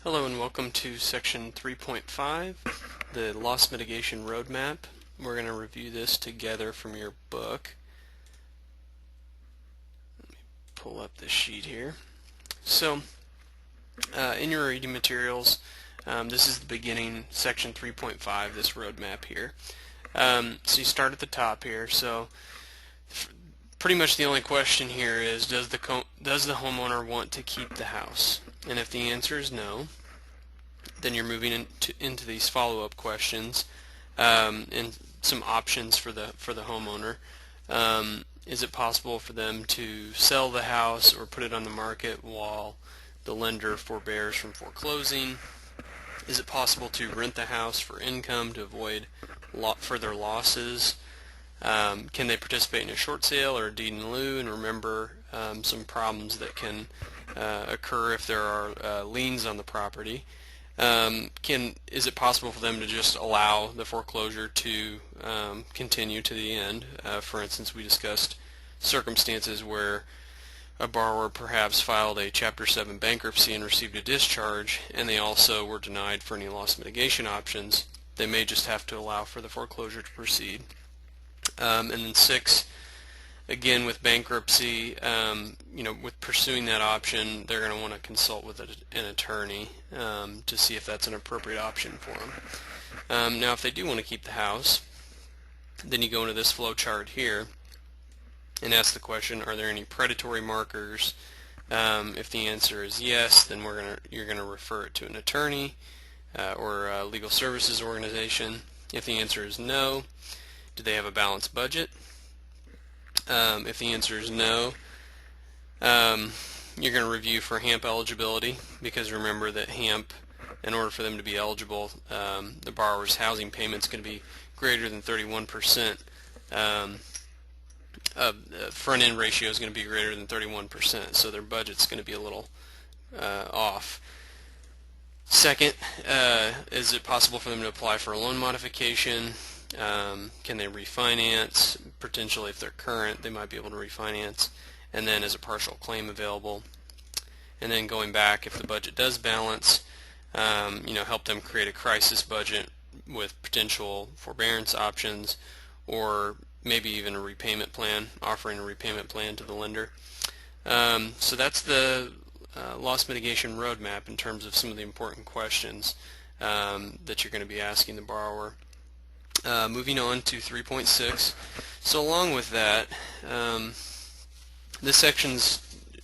Hello and welcome to section 3.5, the loss mitigation roadmap. We're going to review this together from your book. Let me pull up the sheet here. So, in your reading materials, this is the beginning, section 3.5, this roadmap here. So you start at the top here. So pretty much the only question here is, does the homeowner want to keep the house? And if the answer is no, then you're moving into these follow-up questions and some options for the homeowner. Is it possible for them to sell the house or put it on the market while the lender forbears from foreclosing? Is it possible to rent the house for income to avoid further losses? Can they participate in a short sale or a deed in lieu? And remember some problems that can occur if there are liens on the property. Is it possible for them to just allow the foreclosure to continue to the end? For instance, we discussed circumstances where a borrower perhaps filed a Chapter 7 bankruptcy and received a discharge, and they also were denied for any loss mitigation options. They may just have to allow for the foreclosure to proceed. And then 6, again with bankruptcy, with pursuing that option, they're going to want to consult with an attorney to see if that's an appropriate option for them. Now if they do want to keep the house, then you go into this flow chart here and ask the question, are there any predatory markers? If the answer is yes, then you're going to refer it to an attorney or a legal services organization. If the answer is no, do they have a balanced budget? If the answer is no, you're going to review for HAMP eligibility, because remember that HAMP, in order for them to be eligible, the borrower's housing payment is going to be greater than 31%. Front-end ratio is going to be greater than 31%, so their budget's going to be a little off. Second, is it possible for them to apply for a loan modification? Can they refinance? Potentially, if they're current, they might be able to refinance. And then is a partial claim available? And then going back, if the budget does balance, help them create a crisis budget with potential forbearance options, or maybe even a repayment plan, offering a repayment plan to the lender. So that's the loss mitigation roadmap in terms of some of the important questions that you're going to be asking the borrower. Moving on to 3.6. So along with that, this section's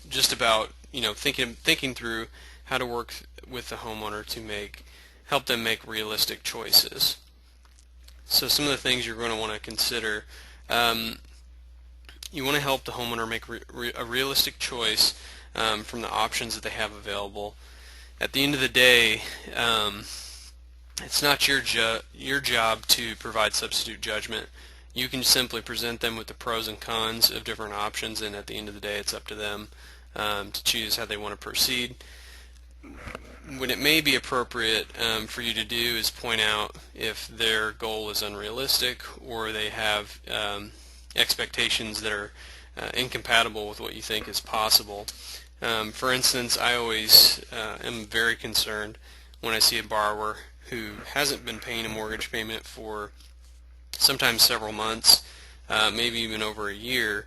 just about thinking through how to work with the homeowner to help them make realistic choices. So some of the things you're going to want to consider, you want to help the homeowner make a realistic choice from the options that they have available. At the end of the day, it's not your job to provide substitute judgment. You can simply present them with the pros and cons of different options, and at the end of the day it's up to them to choose how they want to proceed. What it may be appropriate for you to do is point out if their goal is unrealistic, or they have expectations that are incompatible with what you think is possible. For instance, I always am very concerned when I see a borrower who hasn't been paying a mortgage payment for sometimes several months, maybe even over a year,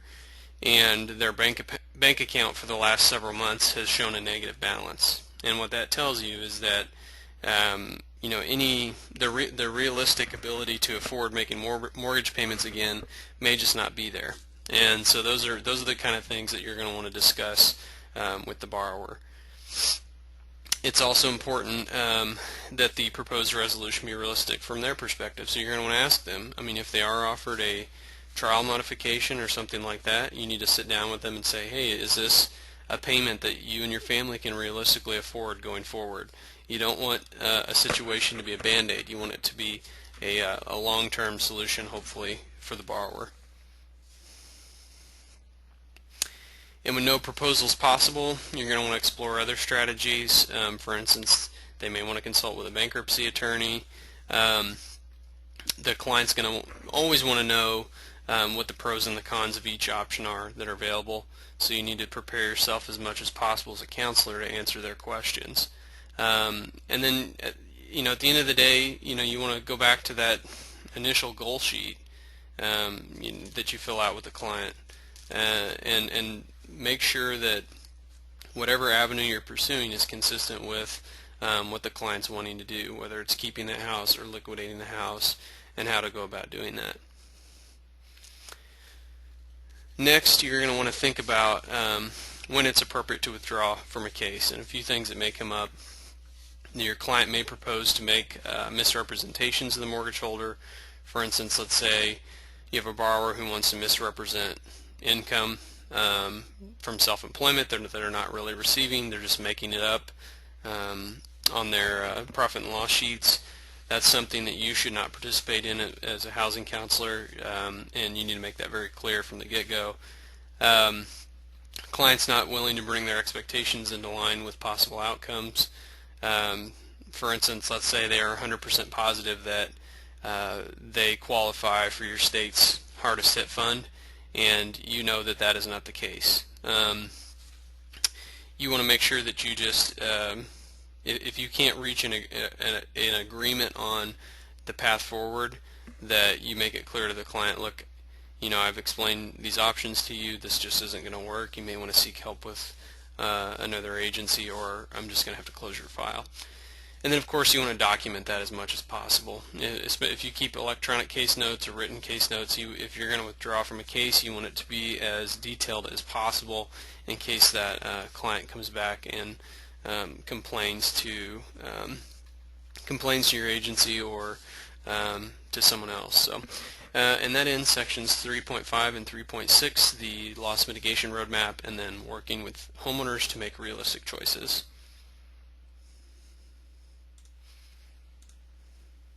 and their bank account for the last several months has shown a negative balance. And what that tells you is that the realistic ability to afford making mortgage payments again may just not be there. And so those are the kind of things that you're going to want to discuss with the borrower. It's also important that the proposed resolution be realistic from their perspective. So you're going to want to ask them, if they are offered a trial modification or something like that, you need to sit down with them and say, hey, is this a payment that you and your family can realistically afford going forward? You don't want a situation to be a Band-Aid. You want it to be a long-term solution, hopefully, for the borrower. And when no proposal is possible, you're going to want to explore other strategies. For instance, they may want to consult with a bankruptcy attorney. The client's going to always want to know what the pros and the cons of each option are that are available. So you need to prepare yourself as much as possible as a counselor to answer their questions. And then, at the end of the day, you want to go back to that initial goal sheet that you fill out with the client, and make sure that whatever avenue you're pursuing is consistent with what the client's wanting to do, whether it's keeping the house or liquidating the house, and how to go about doing that. Next, you're going to want to think about when it's appropriate to withdraw from a case, and a few things that may come up. Your client may propose to make misrepresentations of the mortgage holder. For instance, let's say you have a borrower who wants to misrepresent income from self-employment that they're not really receiving. They're just making it up on their profit and loss sheets. That's something that you should not participate in as a housing counselor, and you need to make that very clear from the get-go. Clients not willing to bring their expectations into line with possible outcomes. For instance, let's say they are 100% positive that they qualify for your state's hardest hit fund, and you know that that is not the case. You want to make sure that you just, if you can't reach an agreement on the path forward, that you make it clear to the client, look, I've explained these options to you, this just isn't going to work, you may want to seek help with another agency, or I'm just going to have to close your file. And then of course you want to document that as much as possible. If you keep electronic case notes or written case notes, if you're going to withdraw from a case, you want it to be as detailed as possible in case that client comes back and complains to your agency or to someone else. So, and that ends sections 3.5 and 3.6, the loss mitigation roadmap, and then working with homeowners to make realistic choices.